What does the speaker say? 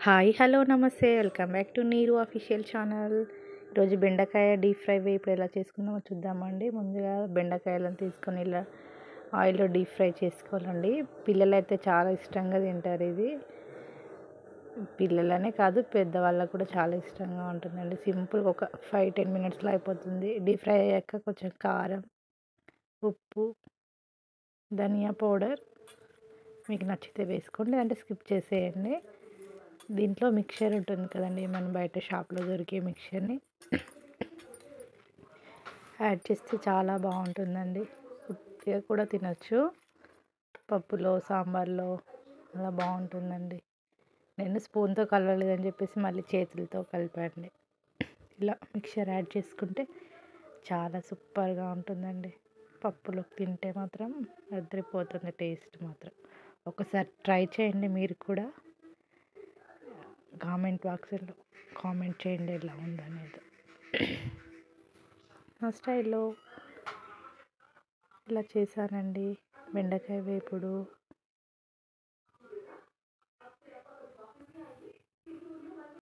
Hi hello నమస్తే welcome back to నీరు official channel. ఈరోజు బెండకాయ డీప్ ఫ్రై ఇప్పుడు ఎలా చేసుకుందామో చూద్దామండి. ముందుగా బెండకాయలను తీసుకొని ఇలా ఆయిల్లో డీప్ ఫ్రై చేసుకోవాలండి. పిల్లలైతే చాలా ఇష్టంగా తింటారు. ఇది పిల్లలనే కాదు పెద్దవాళ్ళకు కూడా చాలా ఇష్టంగా ఉంటుందండి. సింపుల్గా ఒక 5-10 మినిట్స్లో అయిపోతుంది. డీప్ ఫ్రై అయ్యాక కొంచెం కారం, ఉప్పు, ధనియా పౌడర్ మీకు నచ్చితే వేసుకోండి, అంటే స్కిప్ చేసేయండి. దీంట్లో మిక్చర్ ఉంటుంది కదండి, మనం బయట షాప్లో దొరికే మిక్చర్ని యాడ్ చేస్తే చాలా బాగుంటుందండి. ఉట్టిగా కూడా తినచ్చు, పప్పులో సాంబార్లో అలా బాగుంటుందండి. నేను స్పూన్తో కలవలేదని చెప్పేసి మళ్ళీ చేతులతో కలిపండి. ఇలా మిక్చర్ యాడ్ చేసుకుంటే చాలా సూపర్గా ఉంటుందండి. పప్పులో తింటే మాత్రం అదిరిపోతుంది టేస్ట్ మాత్రం. ఒకసారి ట్రై చేయండి మీరు కూడా. కామెంట్ బాక్స్లో కామెంట్ చేయండి ఎలా ఉందనేది. నా స్టైల్లో ఇలా చేశానండి బెండకాయ వేపుడు.